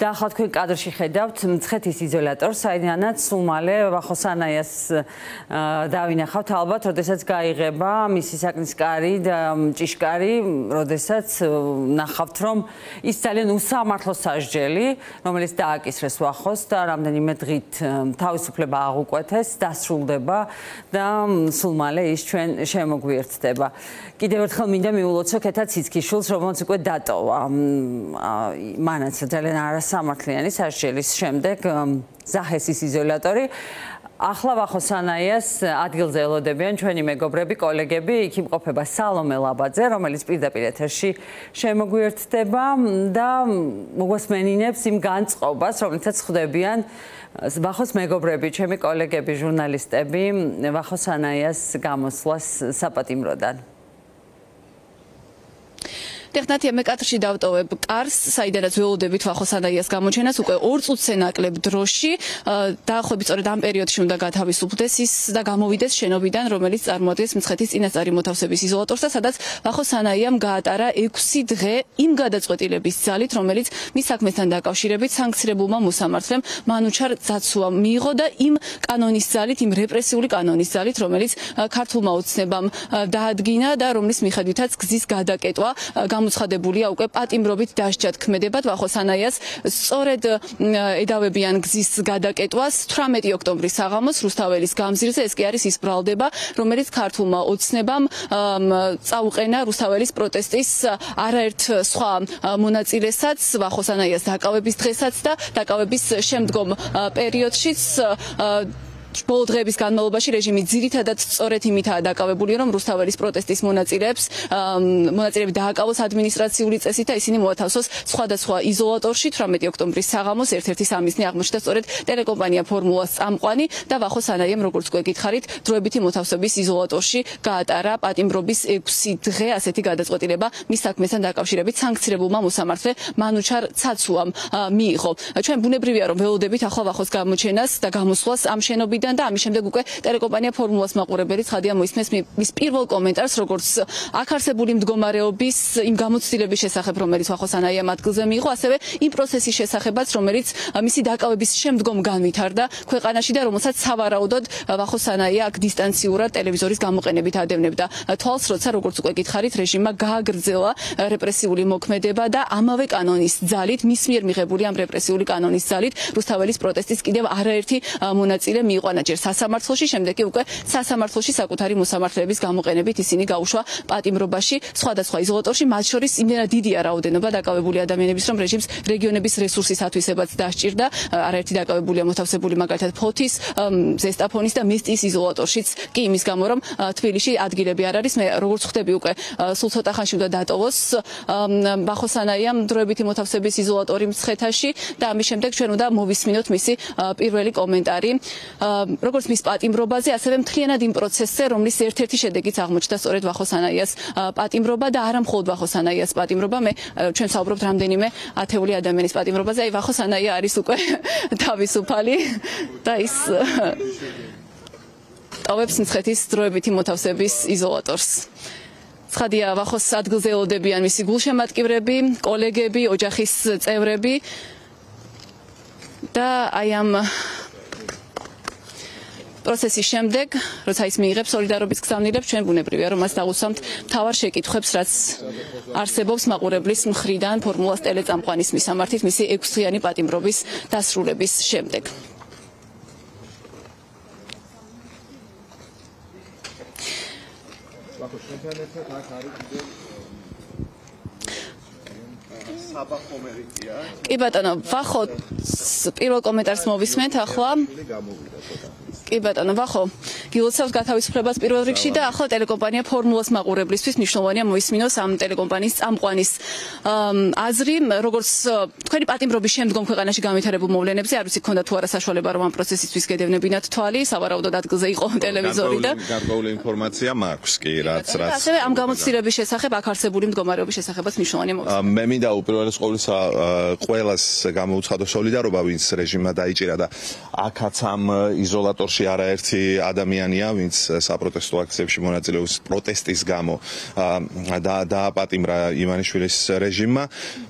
და ახლა თქვენ კადრში ხედავთ მცხეთის იზოლატორს, საიდანაც სულ მალე ვახოსანაიას დავინახავთ ალბათ, როდესაც გაიღება მისი საკნის კარი და ჭიშკარი, როდესაც ნახავთ, რომ ის ძალიან უსამართლო სასჯელი, რომელიც დააკისრეს ვახოს და რამდენიმე დღით თავისუფლება აღუკვეთეს, დასრულდება და სულ მალე ის ჩვენ შემოგვიერთდება. კიდევ ერთხელ მინდა მიულოცო ქეთა ციცქიშვილს, რომელიც უკვე დატოვა მანაც ძალიან არასამართლიანი სასჯელის შემდეგ ზაჰესის იზოლატორი. ახლა ვახოსანაიას ადგილზე ელოდებიან ჩვენი მეგობრები, კოლეგები, იქ იმყოფება სალომე ლაბაძე, რომელიც პირდაპირ ეთერში შემოგვიერთდება და მოგვასმენინებს იმ განწყობას, რომელსაც ხვდებიან ვახოს მეგობრები, ჩემი კოლეგები, ჟურნალისტები, ვახოსანაიას გამოსვლას საპატიმროდან. ტექნატია მე კადრში დავტოვებ კარს, საიდანაც ველოდებით ვახოსანაიას გამოჩენას უკვე 2 წუთზე ნაკლებ დროში. დაახლოებით სწორედ ამ პერიოდში უნდა გათავისუფლდეს ის და გამოვიდეს შენობიდან, რომელიც წარმოადგენს მცხეთის წინასწარი მოთავსების იზოლატორს და სადაც ვახოსანაიამ გაატარა 6 დღე იმ გადაწყვეტილების ძალით, რომელიც მის საქმესთან დაკავშირებით სანქცირებულმა მოსამართლემ მანუჩარ ძაცუამ მიიღო და იმ კანონის ძალით, იმ რეპრესიული კანონის ძალით, რომელიც ქართულმა ოცნებამ დაადგინა და რომლის მიხედვითაც გზის გადაკეტვა გამოცხადებულია უკვე პატიმრობით დასჯად ქმედებად ვახოსანაიას სწორედ ედავებიან გზის გადაკეტვას 18 ოქტომბრის საღამოს რუსთაველის გამზირზე. ეს კი არის ის ბრალდება, რომელიც ქართულმა ოცნებამ წაუყენა რუსთაველის პროტესტის არაერთ სხვა მონაწილესაც, ვახოსანაიას დაკავების დღესაც და დაკავების შემდგომ პერიოდშიც. ბოლო დღეების განმავლობაში რეჟიმი ძირითადად სწორედ იმითაა დაკავებული, რომ რუსთაველის პროტესტის მონაწილეები დააკავოს ადმინისტრაციული წესით და ისინი მოათავსოს სხვადასხვა იზოლატორში. 18 ოქტომბრის საღამოს ერთ-ერთი სამიზნე აღმოჩნდა სწორედ ტელეკომპანია ფორმულას წამყვანი და ვახოსანაიამ, როგორც უკვე გითხარით, დროებითი მოთავსების იზოლატორში გაატარა პატიმრობის 6 დღე ასეთი გადაწყვეტილება მის საქმესთან დაკავშირებით სანქცირებულმა მოსამართლე მანუჩარ ცაცუამ მიიღო. ჩვენ ბუნებრივია რომ ველოდებით ახლა ვახოს გამოჩენას და გამოსვლას ამ შენობიდან და ამის შემდეგ უკვე ტელეკომპანია ფორმულას მაყურებელი ცხადია მოისმენს მის პირველ კომენტარს, როგორც აქ არსებული მდგომარეობის იმ გამოცდილების შესახებ, რომელიც ვახოსანაიამ ადგილზე მიიღო, ასევე იმ პროცესის შესახებაც, რომელიც მისი დაკავების შემდგომ განვითარდა ქვეყანაში და რომელსაც სავარაუდოდ ვახოსანაია აქ დისტანციურად ტელევიზორის გამოყენებით ადევნებდა თვალს, როცა როგორც უკვე გითხარით, რეჟიმმა გააგრძელა რეპრესიული მოქმედება და ამავე კანონის ძალით, მის მიერ მიღებული ამ რეპრესიული კანონის ძალით რუსთაველის პროტესტის კიდევ არაერთი მონაწილე მიიღო ჯერ სასამართლოში, შემდეგ კი უკვე სასამართლოში საკუთარი მოსამართლეების გამოყენებით ისინი გაუშვა პატიმრობაში სხვადასხვა იზოლატორში, მათ შორის იმდენად დიდია რაოდენობა დაკავებული ადამიანების, რომ რეჟიმს რეგიონების რესურსის ათვისებაც დასჭირდა. არაერთი დაკავებულია მოთავსებული მაგალითად ფოთის, ზესტაფონის და მესტიის იზოლატორშიც კი იმის გამო, რომ თბილისში ადგილები არ არის. მე როგორც ხვდები უკვე სულ ცოტა ხანში უნდა დატოვოს ვახოსანაიამ დროებითი მოთავსების იზოლატორი მცხეთაში და ამის შემდეგ ჩვენ უნდა მოვისმინოთ მისი პირველი კომენტარი. როგორც მის პატიმრობაზე, ასევე მთლიანად იმ პროცესზე, რომლის ერთ-ერთი შედეგიც აღმოჩნდა სწორედ ვახოსანაიას პატიმრობა და არა მხოლოდ ვახოსანაიას პატიმრობა, ჩვენ ვსაუბრობთ რამდენიმე ათეული ადამიანის პატიმრობაზე. აი ვახოსანაია არის უკვე თავისუფალი და ის ტოვებს მცხეთის დროებითი მოთავსების იზოლატორს. ცხადია, ვახოს ადგილზე ელოდებიან მისი გულშემატკივრები, კოლეგები, ოჯახის წევრები და აი ამ პროცესის შემდეგ, როცა ის მიიღებს სოლიდარობის გზავნილებს, ჩვენ ბუნებრივია რომ მას დავუსვამთ მთავარ შეკითხვებს, რაც არსებობს მაყურებლის მხრიდან ფორმულას ტელეწამყვანის მისამართით მისი 6 დღიანი პატიმრობის დასრულების შემდეგ. კი ბატონო, ვახო პირველ კომენტარს მოვისმენთ ახლა. კი ბატონო, ვახო, გილოცავთ გათავისუფლებას პირველ რიგში და ახლა ტელეკომპანია ფორმულას მაყურებლისთვის მნიშვნელოვანია მოისმინოს ამ ტელეკომპანიის წამყვანის აზრი, როგორც თქვენი პატიმრობის შემდგომ ქვეყანაში განვითარებულ მოვლენებზე, არ ვიცი, გქონდა თუ არა საშუალება რომ ამ პროცესისთვის გედევნებინათ თვალი, სავარაუდოდ ადგილზე იყო ტელევიზორი და გარკვეული ინფორმაცია მაქვს კი, რაც ასევე ამ გამოცდილების შესახებ, აქ არსებული მდგომარეობის შესახებაც მნიშვნელოვანია მოვისმინოთ. მე მინდა უპირველეს ყოვლისა ყველას გამოუცხადო სოლიდარობა, ვინც რეჟიმმა დაიჭირა და აქაც ამ იზოლატორში წარსულში არაერთი ადამიანია, ვინც საპროტესტო აქციებში მონაწილეობს პროტესტის გამო დააპატიმრა ივანიშვილის რეჟიმმა.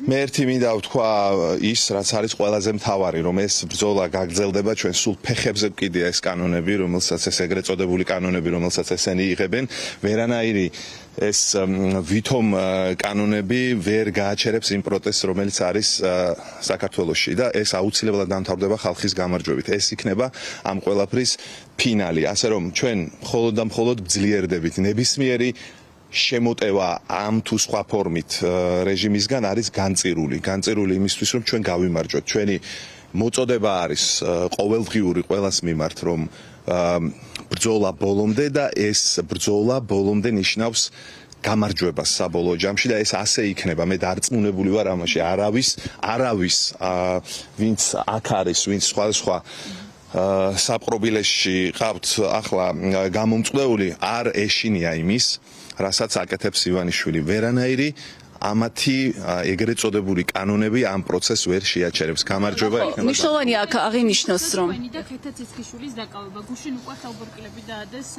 მე ერთი მინდა ვთქვა ის, რაც არის ყველაზე მთავარი, რომ ეს ბრძოლა გაგრძელდება ჩვენ სულ ფეხებზე ვკიდია ეს კანონები, რომელსაც ეს ეგრეთ წოდებული კანონები, რომელსაც ესენი იღებენ, ვერანაირი ეს ვითომ კანონები ვერ გააჩერებს იმ პროტესტს, რომელიც არის საქართველოში და ეს აუცილებლად დამთავრდება ხალხის გამარჯვებით. ეს იქნება ამ ყველაფრის ფინალი. ასე რომ ჩვენ მხოლოდ და მხოლოდ ძლიერდებით ნებისმიერი შემოტევა ამ თუ სხვა ფორმით რეჟიმისგან არის განწირული იმისთვის, რომ ჩვენ გავიმარჯვოთ. ჩვენი მოწოდება არის ყოველდღიური ყველას მიმართ, რომ ბრძოლა ბოლომდე და ეს ბრძოლა ბოლომდე ნიშნავს გამარჯვებას საბოლოო ჯამში და ეს ასე იქნება. მე დარწმუნებული ვარ ამაში. არავის ვინც აქ არის, ვინც სხვა საპყრობილეში ყავთ ახლა გამომწყვეული, არ ეშინია იმის, რასაც აკეთებს ივანიშვილი. ვერანაირი ამათი ეგრეთ წოდებული კანონები ამ პროცესს ვერ შეაჩერებს. გამარჯვება იქნება. მნიშვნელოვანია აქ აღინიშნოს, რომ და ქეთა ცეცხიშვილის დაკავება გუშინ უკვე ხელბორკილები დაადეს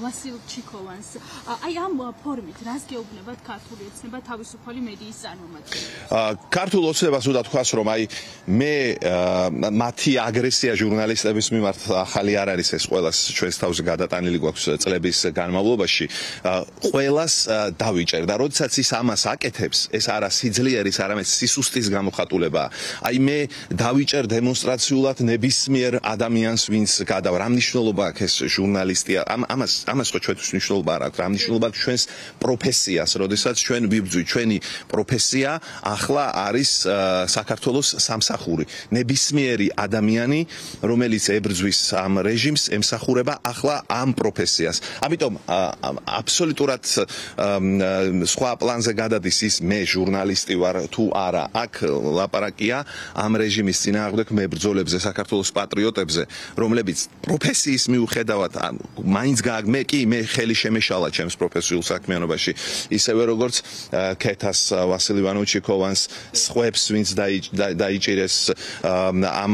ვასილ ჩიქოვანს. აი ამ ფორმით რას გეუბნებათ ქართული ოცნება თავისუფალი მედიის წარმომადგენლებს? ქართულ ოცნებას უნდა თქვას, რომ აი მე მათი აგრესია ჟურნალისტების მიმართ ახალი არ არის, ეს ყველას ჩვენს თავზე გადატანილი გვაქვს წლების განმავლობაში. ყველას დავიჭერ და როდესაც ის ამას აკეთებს, ეს არა სიძლიერის, არამედ სისუსტის გამოხატულებაა. აი მე დავიჭერ დემონსტრაციულად ნებისმიერ ადამიანს, ვინც გადავა. რა მნიშვნელობა აქვს ეს ჟურნალისტია? ამას ხო ჩვენთვის მნიშვნელობა არ აქვს. რა მნიშვნელობა აქვს ჩვენს პროფესიას, როდესაც ჩვენ ვიბრძვით. ჩვენი პროფესია ახლა არის საქართველოს სამსახური. ნებისმიერი ადამიანი, რომელიც ებრძვის ამ რეჟიმს, ემსახურება ახლა ამ პროფესიას. ამიტომ აბსოლუტურად სხვა პლანზე გადადის ის მე ჟურნალისტი ვარ თუ არა. აქ ლაპარაკია ამ რეჟიმის წინააღმდეგ მებრძოლებზე, საქართველოს პატრიოტებზე, რომლებიც პროფესიის მიუხედავად მაინც მე ხელი შემეშალა ჩემს პროფესიულ საქმიანობაში, ისევე როგორც ქეთას ვასილ ივანოვიჩიკოვანს, სხვებს, ვინც დაიჭირეს ამ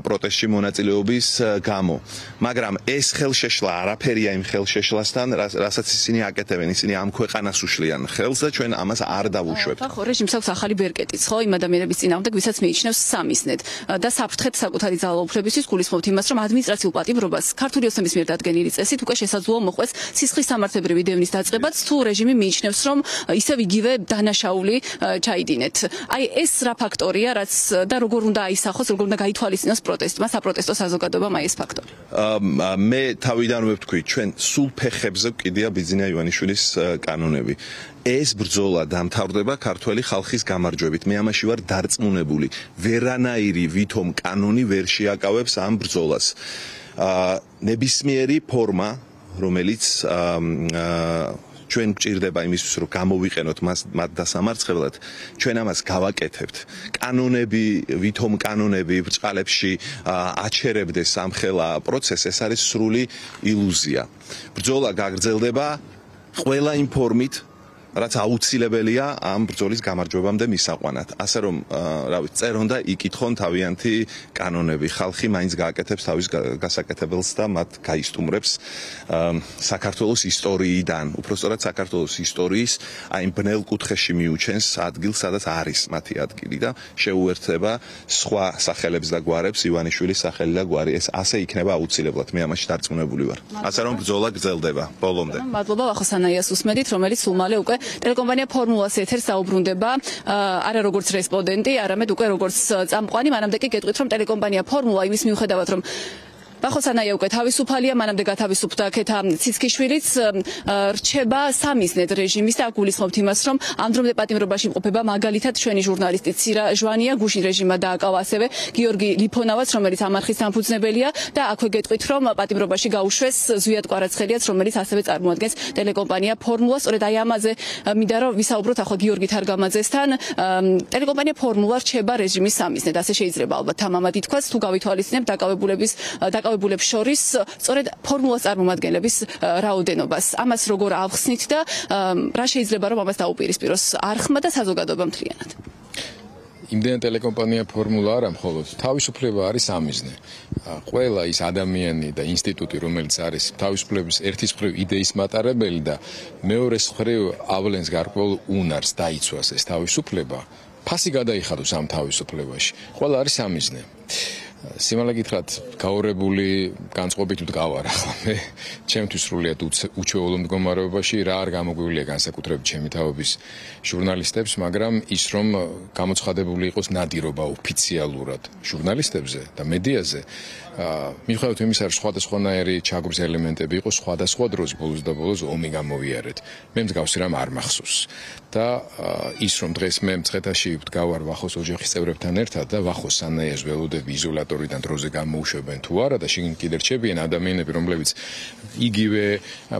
პროტესტში მონაწილეობის გამო. მაგრამ ეს ხელშეშლა არაფერია იმ ხელშეშლასთან, რასაც ისინი აკეთებენ. ისინი ამ ქვეყანას უშლიან ხელს და ჩვენ ამას არ დავუშვებთ. ხო, რეჟიმს აქვს ახალი ბერკეტიც, ხო, იმ ადამიანების წინააღმდეგ, ვისაც მიიჩნევს სამიზნედ და საფრთხეთ საკუთარი ძალაუფლებისთვის გულისხმობთ იმას, რომ ადმინისტრაციულ პატიმრობას ქართული ოცნების მიერ დადგენილი წესით უკვე შესაძლოა მოხვდეს სისხლის სამართლებრივი დევნის დაწყებაც, თუ რეჟიმი მიიჩნევს, რომ ისევ იგივე დანაშაული ჩაიდინეთ. აი ეს რა ფაქტორია, რაც და როგორ უნდა აისახოს, როგორ უნდა გაითვალისწინოს პროტესტმა, საპროტესტო საზოგადოებამ აი ეს ფაქტორი. მე თავიდანვე ვთქვი, ჩვენ სულ ფეხებზე ვკიდია ბიძინა ივანიშვილის კანონები. ეს ბრძოლა დამთავრდება ქართველი ხალხის გამარჯვებით. მე ამაში ვარ დარწმუნებული. ვერანაირი ვითომ კანონი ვერ შეაკავებს ამ ბრძოლას. ნებისმიერი ფორმა, რომელიც ჩვენ გვჭირდება იმისთვის, რომ გამოვიყენოთ მათ დასამარცხებლად, ჩვენ ამას გავაკეთებთ. კანონები, ვითომ კანონები ბრწყალებში აჩერებდეს ამხელა პროცესს, ეს არის სრული ილუზია. ბრძოლა გაგრძელდება ყველა იმ ფორმით, რაც აუცილებელია ამ ბრძოლის გამარჯვებამდე მისაყვანად. ასე რომ, წერონ და იკითხონ თავიანთი კანონები. ხალხი მაინც გააკეთებს თავის გასაკეთებელს და მათ გაისტუმრებს საქართველოს ისტორიიდან. უпростоრად საქართველოს ისტორიის აი ბნელ კუთხეში მიუჩენს ადგილს, სადაც არის მათი ადგილი და შეუერთდება სხვა სახელებს და გვარებს, ივანიშვილის სახელი და გვარი. ეს ასე იქნება აუცილებლად. მე ამაში დარწმუნებული ვარ. ასე რომ ბრძოლა გრძელდება ბოლომდე. მადლობა ვახოსანაიას უსმედით, რომელიც სულ მალე უკვე ტელეკომპანია ფორმულას ეთერს დაუბრუნდება, არა როგორც რესპონდენტი, არამედ უკვე როგორც წამყვანი. მანამდე კი გეტყვით, რომ ტელეკომპანია ფორმულა იმის მიუხედავად, რომ ვახოსანაია უკვე თავისუფალია, მანამდე გათავისუფლდა ქეთა ციცქიშვილიც, რჩება სამიზნედ რეჟიმის და გულისხმობთ იმას, რომ ამ დრომდე პატიმრობაში იმყოფება მაგალითად ჩვენი ჟურნალისტი ცირა ჟვანია, გუშინ რეჟიმმა დააკავა ასევე გიორგი ლიფონავაც, რომელიც ამ არხის დამფუძნებელია და აქვე გეტყვით, რომ პატიმრობაში გაუშვეს ზვიად კვარაცხელიაც, რომელიც ასევე წარმოადგენს ტელეკომპანია ფორმულას. სწორედ აი ამაზე მინდა რომ ვისაუბროთ ახლა გიორგი თარგამაძესთან. ტელეკომპანია ფორმულა რჩება რეჟიმის სამიზნედ, ასე შეიძლება ალბათ თამამად ითქვას, თუ გავითვალისწინებთ დაკავებულებს შორის სწორედ ფორმულას წარმომადგენლების რაოდენობას. ამას როგორ ავხსნით და რა შეიძლება რომ ამას დაუპირისპიროს არხმა და საზოგადოება მთლიანად? იმდენ ტელეკომპანია ფორმულა არა მხოლოდ თავისუფლება არის ამიზნე. ყველა ის ადამიანი და ინსტიტუტი, რომელიც არის თავისუფლების ერთის მხრივ იდეის მატარებელი და მეორეს მხრივ ავლენს გარკვეულ უნარს დაიცვას ეს თავისუფლება, ფასი გადაიხადოს ამ თავისუფლებაში. ყველა არის ამიზნე. სიმართლე გითხრათ, გაურებული განწყობით ვდგავარ ახლა მე ჩემთვის სრულიად უჩვეულო მდგომარეობაში რა არ გამოგვივლია განსაკუთრებით ჩემი თაობის ჟურნალისტებს, მაგრამ ის რომ გამოცხადებული იყოს ნადირობა ოფიციალურად ჟურნალისტებზე და მედიაზე, მიუხედავად იმისა, რომ სხვადასხვანაირი ჩაგვრს ელემენტები იყო სხვადასხვა დროს ბოლოს და ბოლოს ომი გამოვიარეთ. მე მსგავსი რამ არ მახსოვს. და ის რომ დღეს მე მცხეთაში ვდგავარ ვახოს ოჯახის წევრებთან ერთად და ვახოს სანაიას ველოდები იზოლატორიდან დროზე გამოუშვებენ თუ არა და შიგნით კიდე რჩებიან ადამიანები, რომლებიც იგივე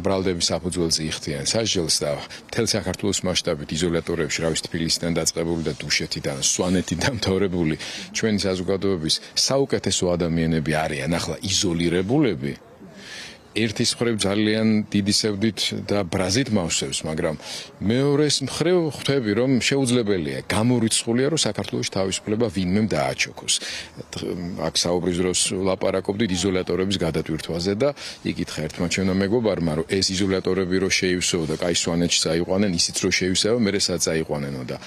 ბრალდების საფუძველზე იხდიან სასჯელს და მთელ საქართველოს მასშტაბით იზოლატორებში, რა ვიცი, თბილისიდან დაწყებული და დუშეთიდან, სვანეთიდან დამთავრებული ჩვენი საზოგადოების საუკეთესო ადამიანები არიან ახლა იზოლირებულები. ერთის მხრივ ძალიან დიდი სევდით და ბრაზით მავსებს, მაგრამ მეორეს მხრივ ხვდები, რომ შეუძლებელია გამორიცხულია, რომ საქართველოს თავისუფლება ვინმემ დააჩოქოს. აქ საუბრის დროს ლაპარაკობდით იზოლატორების გადატვირთვაზე და იკითხა ერთმა ჩემმა მეგობარმა, რომ ეს იზოლატორები რო შეივსო და კაი სვანეთში წაიყვანენ, ისიც რო შეივსო, მერესაც წაიყვანენო და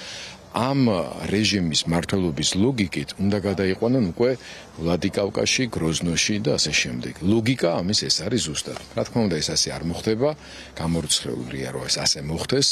ამ რეჟიმის მართლობის ლოგიკით უნდა გადაიყვანონ უკვე ვლადიკავკაზში, გროზნოში და ასე შემდეგ. ლოგიკა ამის ეს არის ზუსტად. რა თქმა უნდა, ეს ასე არ მოხდება, გამორიცხებულია, რომ ეს ასე მოხდეს.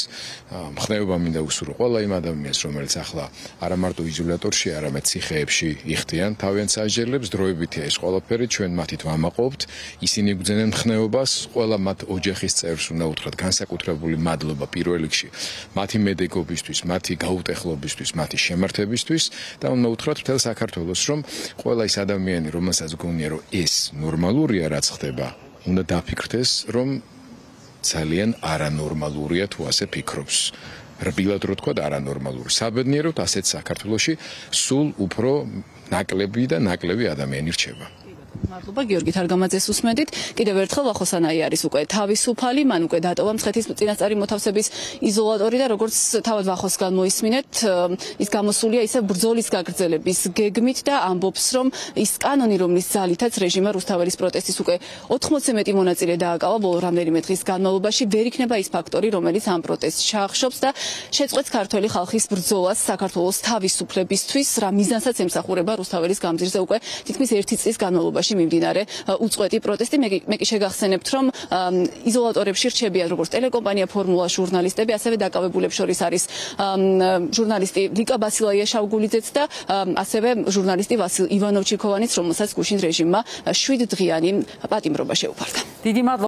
მხნეობა მინდა უსურვო ყველა იმ ადამიანს, რომელიც ახლა არა მარტო იზოლატორში, არამედ ციხეებში იხდიან თავიანთ სასჯელებს, დროებითია ეს ყველაფერი, ჩვენ მათით ვამაყობთ, ისინი გძენენ მხნეობას, ყველა მათ ოჯახის წევრს უნდა უთხრათ განსაკუთრებული მადლობა პირველ რიგში მათი მედეგობისთვის, მათი გაუტეხლობისთვის, მათი შემართებისთვის და უნდა უთხრათ მთელ საქართველოს, რომ ყველა ის ადამიანი, რომელსაც გონია, რომ ეს ნორმალურია, რაც ხდება, უნდა დაფიქრდეს, რომ ძალიან არანორმალურია თუ ასე ფიქრობს. რბილად რო თქვა არანორმალური. საბედნიეროდ ასეთ საქართველოში სულ უფრო ნაკლები და ნაკლები ადამიანი რჩება. მადლობა გიორგი თარგამაძეს უსმენდით. კიდევ ერთხელ ვახოსანაი არის უკვე თავისუფალი, მან უკვე დატოვა მცხეთის წინასწარი მოთავსების იზოლატორი და როგორც თავად ვახოსგან მოისმინეთ, ის გამოსულია ისე ბრძოლის გაგრძელების გეგმით და ამბობს, რომ ის კანონი, რომლის ძალითაც რეჟიმმა რუსთაველის პროტესტის უკვე 80-ზე მეტი მონაწილე დააკავა ბოლო რამდენიმე დღის განმავლობაში, ვერ იქნება ის ფაქტორი, რომელიც ამ პროტესტს ჩაახშობს და შეწყვეტს ქართველი ხალხის ბრძოლას საქართველოს თავისუფლებისთვის, რა მიზანსაც ემსახურება რუსთაველის გამზირზე უკვე თითქმის 1 წლის განმავლობაში მიმდინარე უწყვეტი პროტესტი. მე კი შეგახსენებთ, რომ იზოლატორებში რჩებიან როგორც ტელეკომპანია ფორმულა ჟურნალისტები, ასევე დაკავებულებს შორის არის ჟურნალისტი ლიკა ბასილაია-შავგულიძეც და ასევე ჟურნალისტი ვასილ ივანოვ-ჩიქოვანიც, რომელსაც გუშინ რეჟიმმა 7 დღიანი პატიმრობა შეუფარდა. დიდი მადლობა.